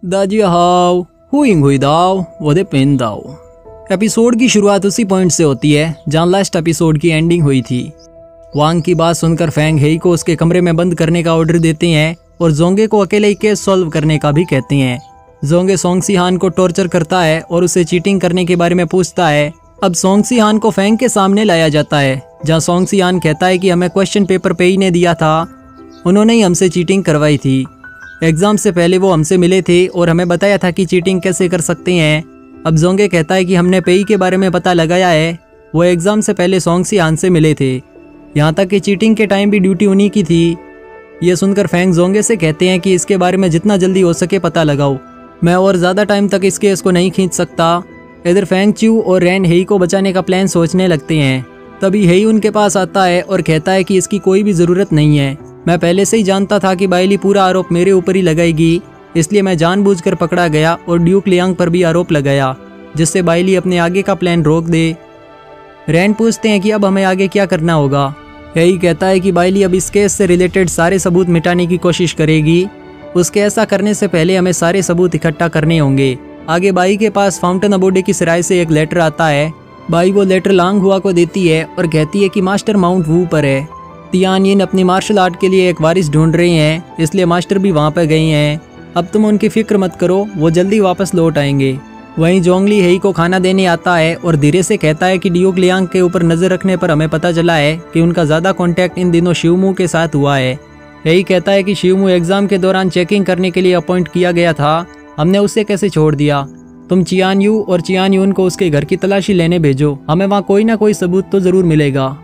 大家好，歡迎回到我的頻道। Episode की शुरुआत उसी पॉइंट से होती है जहां लास्ट एपिसोड की एंडिंग हुई थी। वांग की बात सुनकर फैंग हेई को उसके कमरे में बंद करने का ऑर्डर देते हैं और जोंगे को अकेले ही केस सॉल्व करने का भी कहते हैं। जोंगे सोंगसी हान को टॉर्चर करता है और उसे चीटिंग करने के बारे में पूछता है। अब सोंगसी हान को फैंग के सामने लाया जाता है जहां सोंगसी हान कहता है कि हमें क्वेश्चन पेपर पे ही ने दिया था, उन्होंने ही हमसे चीटिंग करवाई थी। एग्ज़ाम से पहले वो हमसे मिले थे और हमें बताया था कि चीटिंग कैसे कर सकते हैं। अब जोंगे कहता है कि हमने पेई के बारे में पता लगाया है, वो एग्ज़ाम से पहले सोंगसी हान से मिले थे, यहाँ तक कि चीटिंग के टाइम भी ड्यूटी उन्हीं की थी। ये सुनकर फैंग जोंगे से कहते हैं कि इसके बारे में जितना जल्दी हो सके पता लगाओ, मैं और ज़्यादा टाइम तक इस केस को नहीं खींच सकता। इधर फैंग च्यू और रैन हेई को बचाने का प्लान सोचने लगते हैं। तभी हेई उनके पास आता है और कहता है कि इसकी कोई भी ज़रूरत नहीं है, मैं पहले से ही जानता था कि बाइली पूरा आरोप मेरे ऊपर ही लगाएगी, इसलिए मैं जानबूझकर पकड़ा गया और ड्यूक लियांग पर भी आरोप लगाया जिससे बाइली अपने आगे का प्लान रोक दे। रैन पूछते हैं कि अब हमें आगे क्या करना होगा। हेई कहता है कि बाइली अब इस केस से रिलेटेड सारे सबूत मिटाने की कोशिश करेगी, उसके ऐसा करने से पहले हमें सारे सबूत इकट्ठा करने होंगे। आगे बाई के पास फाउंटेन अबोडे की सराय से एक लेटर आता है। बाई वो लेटर लांग हुआ को देती है और कहती है कि मास्टर माउंट वू पर है। तियान यिन अपनी मार्शल आर्ट के लिए एक वारिस ढूंढ रहे हैं, इसलिए मास्टर भी वहाँ पर गए हैं। अब तुम उनकी फिक्र मत करो, वो जल्दी वापस लौट आएंगे। वहीं जोंगली हेई को खाना देने आता है और धीरे से कहता है कि ड्यूक लियांग के ऊपर नज़र रखने पर हमें पता चला है कि उनका ज़्यादा कॉन्टैक्ट इन दिनों शिवमू के साथ हुआ है। हेई कहता है कि शिवमू एग्ज़ाम के दौरान चेकिंग करने के लिए अपॉइंट किया गया था, हमने उसे कैसे छोड़ दिया। तुम चियान यू और चियान यून को उसके घर की तलाशी लेने भेजो, हमें वहाँ कोई ना कोई सबूत तो ज़रूर मिलेगा।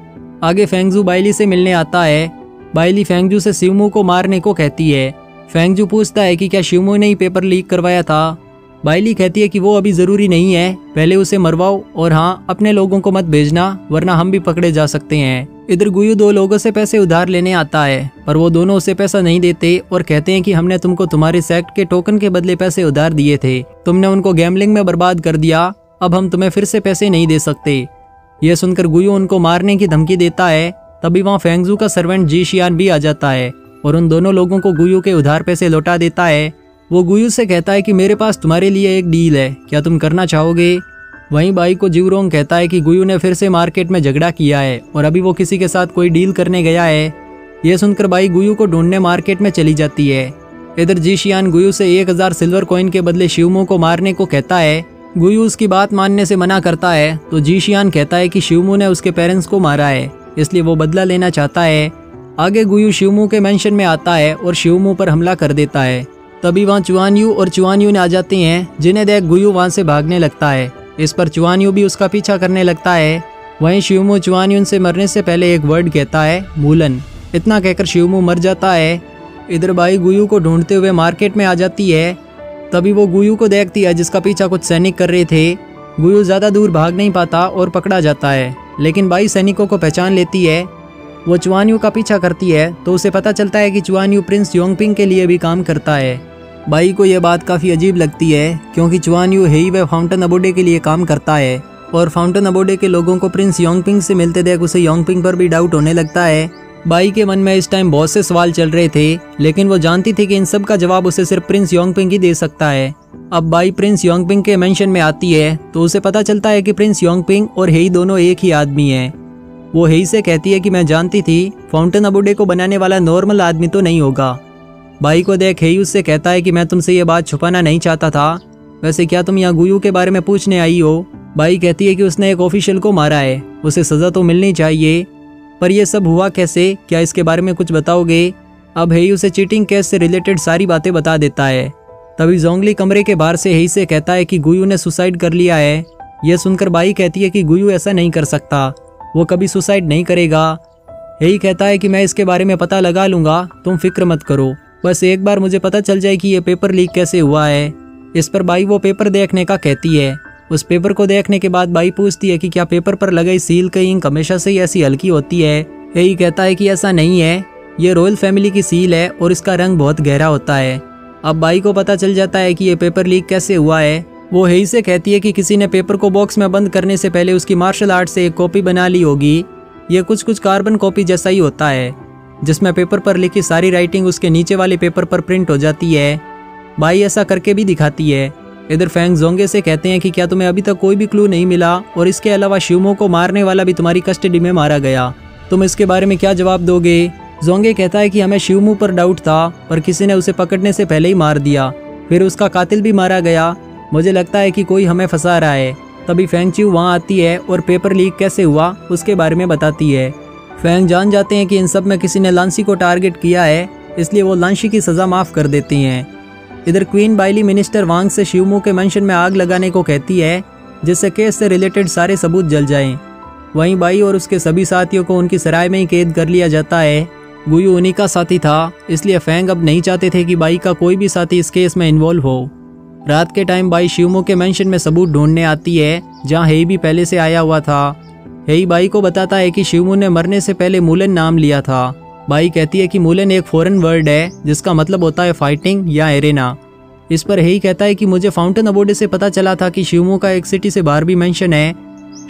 आगे फेंगजू बाइली से मिलने आता है। बाइली फेंगजू से शिवमू को मारने को कहती है। फेंगजू पूछता है कि क्या शिवमू ने ही पेपर लीक करवाया था। बाइली कहती है कि वो अभी ज़रूरी नहीं है, पहले उसे मरवाओ और हाँ, अपने लोगों को मत भेजना वरना हम भी पकड़े जा सकते हैं। इधर गुयू दो लोगों से पैसे उधार लेने आता है पर वो दोनों उसे पैसा नहीं देते और कहते हैं कि हमने तुमको तुम्हारे सेक्ट के टोकन के बदले पैसे उधार दिए थे, तुमने उनको गैम्बलिंग में बर्बाद कर दिया, अब हम तुम्हें फिर से पैसे नहीं दे सकते। यह सुनकर गुयू उनको मारने की धमकी देता है। तभी वहाँ फेंगजू का सर्वेंट जी शियान भी आ जाता है और उन दोनों लोगों को गुयू के उधार पैसे लौटा देता है। वो गुयू से कहता है कि मेरे पास तुम्हारे लिए एक डील है, क्या तुम करना चाहोगे। वहीं बाई को जिवरोंग कहता है कि गुयू ने फिर से मार्केट में झगड़ा किया है और अभी वो किसी के साथ कोई डील करने गया है। यह सुनकर बाई गुयू को ढूंढने मार्केट में चली जाती है। इधर जी शियान गुयू से 1000 सिल्वर कॉइन के बदले शिवमू को मारने को कहता है। गुयू उसकी बात मानने से मना करता है तो जी शियान कहता है कि शिवमू ने उसके पेरेंट्स को मारा है, इसलिए वो बदला लेना चाहता है। आगे गुयू शिवमू के मेंशन में आता है और शिवमू पर हमला कर देता है। तभी वहाँ चुआनयू और चुआनयू आ जाते हैं, जिन्हें देख गुयू वहाँ से भागने लगता है। इस पर चुआनयू भी उसका पीछा करने लगता है। वहीं शिवमू चुआनयू से मरने से पहले एक वर्ड कहता है, मूलन। इतना कहकर शिवमू मर जाता है। इधर बाई गुयू को ढूंढते हुए मार्केट में आ जाती है। तभी वो गुयू को देखती है जिसका पीछा कुछ सैनिक कर रहे थे। गुयू ज़्यादा दूर भाग नहीं पाता और पकड़ा जाता है, लेकिन बाई सैनिकों को पहचान लेती है। वो चुआनयू का पीछा करती है तो उसे पता चलता है कि चुआनयू प्रिंस योंगपिंग के लिए भी काम करता है। बाई को यह बात काफ़ी अजीब लगती है क्योंकि चुआनयू हेई व फाउंटेन अबोडे के लिए काम करता है और फाउंटेन अबोडे के लोगों को प्रिंस योंगपिंग से मिलते देख उसे योंगपिंग पर भी डाउट होने लगता है। बाई के मन में इस टाइम बहुत से सवाल चल रहे थे, लेकिन वो जानती थी कि इन सब का जवाब उसे सिर्फ प्रिंस योंगपिंग ही दे सकता है। अब बाई प्रिंस योंगपिंग के मेंशन में आती है तो उसे पता चलता है कि प्रिंस योंगपिंग और हेई दोनों एक ही आदमी हैं। वो हेई से कहती है कि मैं जानती थी फाउंटेन अबोडे को बनाने वाला नॉर्मल आदमी तो नहीं होगा। बाई को देख हेई उससे कहता है कि मैं तुमसे ये बात छुपाना नहीं चाहता था, वैसे क्या तुम यहाँ गुयू के बारे में पूछने आई हो। बाई कहती है कि उसने एक ऑफिशियल को मारा है, उसे सज़ा तो मिलनी चाहिए, पर यह सब हुआ कैसे, क्या इसके बारे में कुछ बताओगे। अब हेई उसे चीटिंग केस से रिलेटेड सारी बातें बता देता है। तभी जोंगली कमरे के बाहर से हेई से कहता है कि गुयू ने सुसाइड कर लिया है। यह सुनकर बाई कहती है कि गुयू ऐसा नहीं कर सकता, वो कभी सुसाइड नहीं करेगा। हेई कहता है कि मैं इसके बारे में पता लगा लूँगा, तुम फिक्र मत करो, बस एक बार मुझे पता चल जाए कि ये पेपर लीक कैसे हुआ है। इस पर बाई वो पेपर देखने का कहती है। उस पेपर को देखने के बाद बाई पूछती है कि क्या पेपर पर लगाई सील की इंक हमेशा से ही ऐसी हल्की होती है। हेई कहता है कि ऐसा नहीं है, ये रॉयल फैमिली की सील है और इसका रंग बहुत गहरा होता है। अब बाई को पता चल जाता है कि ये पेपर लीक कैसे हुआ है। वो हेई से कहती है कि किसी ने पेपर को बॉक्स में बंद करने से पहले उसकी मार्शल आर्ट से एक कॉपी बना ली होगी। ये कुछ कार्बन कॉपी जैसा ही होता है, जिसमें पेपर पर लिखी सारी राइटिंग उसके नीचे वाले पेपर पर प्रिंट हो जाती है। बाई ऐसा करके भी दिखाती है। इधर फेंग जोंगे से कहते हैं कि क्या तुम्हें अभी तक कोई भी क्लू नहीं मिला, और इसके अलावा शिवमो को मारने वाला भी तुम्हारी कस्टडी में मारा गया, तुम इसके बारे में क्या जवाब दोगे? जोंगे कहता है कि हमें शिवमो पर डाउट था, पर किसी ने उसे पकड़ने से पहले ही मार दिया, फिर उसका कातिल भी मारा गया। मुझे लगता है कि कोई हमें फंसा रहा है। तभी फेंग चिऊ वहाँ आती है और पेपर लीक कैसे हुआ उसके बारे में बताती है। फेंग जान जाते हैं कि इन सब में किसी ने लांसी को टारगेट किया है, इसलिए वो लांसी की सज़ा माफ़ कर देती हैं। इधर क्वीन बाइली मिनिस्टर वांग से शिवमो के मेंशन में आग लगाने को कहती है, जिससे केस से रिलेटेड सारे सबूत जल जाएं। वहीं बाई और उसके सभी साथियों को उनकी सराय में ही कैद कर लिया जाता है। गुयू उन्हीं का साथी था, इसलिए फेंग अब नहीं चाहते थे कि बाई का कोई भी साथी इस केस में इन्वॉल्व हो। रात के टाइम बाई शिवमो के मेंशन में सबूत ढूंढने आती है, जहां हेई भी पहले से आया हुआ था। हेई बाई को बताता है कि शिवमो ने मरने से पहले मूलन नाम लिया था। बाई कहती है कि मूलन एक फॉरेन वर्ड है जिसका मतलब होता है फाइटिंग या एरेना। इस पर हेई कहता है कि मुझे फाउंटेन अबोर्डे से पता चला था कि शिवमो का एक सिटी से बाहर भी मेंशन है,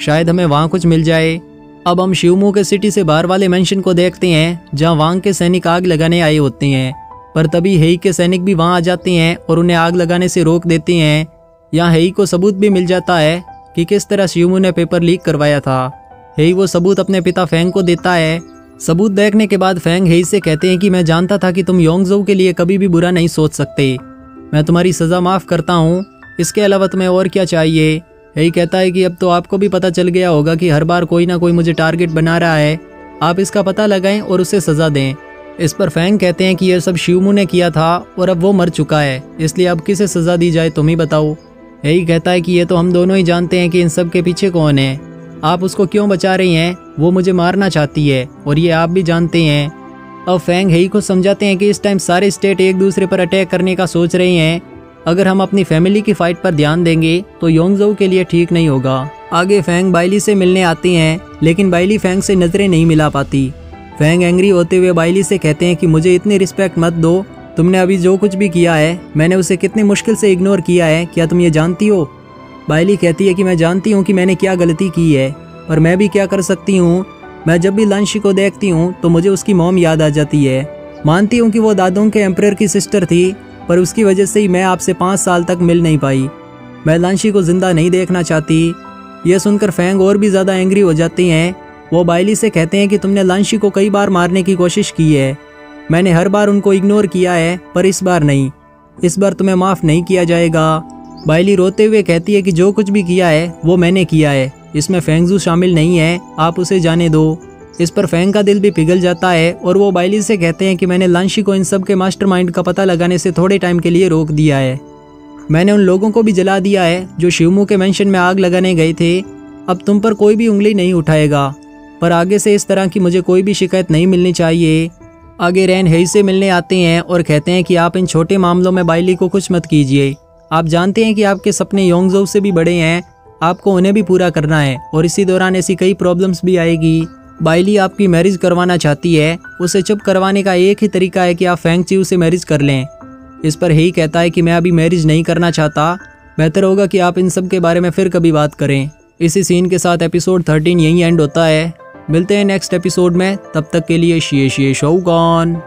शायद हमें वहाँ कुछ मिल जाए। अब हम शिवमो के सिटी से बाहर वाले मेंशन को देखते हैं, जहाँ वांग के सैनिक आग लगाने आए होते हैं, पर तभी हेई के सैनिक भी वहाँ आ जाते हैं और उन्हें आग लगाने से रोक देते हैं। यहाँ हेई को सबूत भी मिल जाता है कि किस तरह शिवमो ने पेपर लीक करवाया था। हेई वो सबूत अपने पिता फेंग को देता है। सबूत देखने के बाद फेंग हेई से कहते हैं कि मैं जानता था कि तुम योंगजो के लिए कभी भी बुरा नहीं सोच सकते, मैं तुम्हारी सज़ा माफ़ करता हूँ, इसके अलावा तुम्हें और क्या चाहिए? हेई कहता है कि अब तो आपको भी पता चल गया होगा कि हर बार कोई ना कोई मुझे टारगेट बना रहा है, आप इसका पता लगाएं और उसे सज़ा दें। इस पर फेंग कहते हैं कि यह सब शिवमो ने किया था और अब वो मर चुका है, इसलिए अब किसे सज़ा दी जाए तुम ही बताओ। हेई कहता है कि ये तो हम दोनों ही जानते हैं कि इन सब के पीछे कौन है, आप उसको क्यों बचा रही हैं? वो मुझे मारना चाहती है और ये आप भी जानते हैं। अब फेंग हेई को समझाते हैं कि इस टाइम सारे स्टेट एक दूसरे पर अटैक करने का सोच रहे हैं, अगर हम अपनी फैमिली की फाइट पर ध्यान देंगे तो योंगजो के लिए ठीक नहीं होगा। आगे फेंग बाइली से मिलने आती हैं, लेकिन बाइली फेंग से नजरें नहीं मिला पाती। फेंग एंग्री होते हुए बाइली से कहते हैं कि मुझे इतनी रिस्पेक्ट मत दो, तुमने अभी जो कुछ भी किया है मैंने उसे कितनी मुश्किल से इग्नोर किया है, क्या तुम ये जानती हो? बाइली कहती है कि मैं जानती हूँ कि मैंने क्या गलती की है, पर मैं भी क्या कर सकती हूँ, मैं जब भी लांशी को देखती हूँ तो मुझे उसकी मॉम याद आ जाती है। मानती हूँ कि वो दादोंग के एम्परर की सिस्टर थी, पर उसकी वजह से ही मैं आपसे 5 साल तक मिल नहीं पाई। मैं लांशी को जिंदा नहीं देखना चाहती। यह सुनकर फेंग और भी ज़्यादा एंग्री हो जाती हैं। वो बाइली से कहते हैं कि तुमने लांशी को कई बार मारने की कोशिश की है, मैंने हर बार उनको इग्नोर किया है, पर इस बार नहीं, इस बार तुम्हें माफ़ नहीं किया जाएगा। बाइली रोते हुए कहती है कि जो कुछ भी किया है वो मैंने किया है, इसमें फेंगजू शामिल नहीं है, आप उसे जाने दो। इस पर फेंग का दिल भी पिघल जाता है और वो बाइली से कहते हैं कि मैंने लांशी को इन सब के मास्टरमाइंड का पता लगाने से थोड़े टाइम के लिए रोक दिया है, मैंने उन लोगों को भी जला दिया है जो शिवमो के मेंशन में आग लगाने गए थे। अब तुम पर कोई भी उंगली नहीं उठाएगा, पर आगे से इस तरह की मुझे कोई भी शिकायत नहीं मिलनी चाहिए। आगे रैन हेई से मिलने आते हैं और कहते हैं कि आप इन छोटे मामलों में बाइली को कुछ मत कीजिए, आप जानते हैं कि आपके सपने योंगजो से भी बड़े हैं, आपको उन्हें भी पूरा करना है और इसी दौरान ऐसी कई प्रॉब्लम्स भी आएगी। बाइली आपकी मैरिज करवाना चाहती है, उसे चुप करवाने का एक ही तरीका है कि आप फेंग चिऊ से मैरिज कर लें। इस पर हेई कहता है कि मैं अभी मैरिज नहीं करना चाहता, बेहतर होगा कि आप इन सब के बारे में फिर कभी बात करें। इसी सीन के साथ एपिसोड 13 यहीं एंड होता है। मिलते हैं नेक्स्ट एपिसोड में, तब तक के लिए शिए शिए शोगॉन।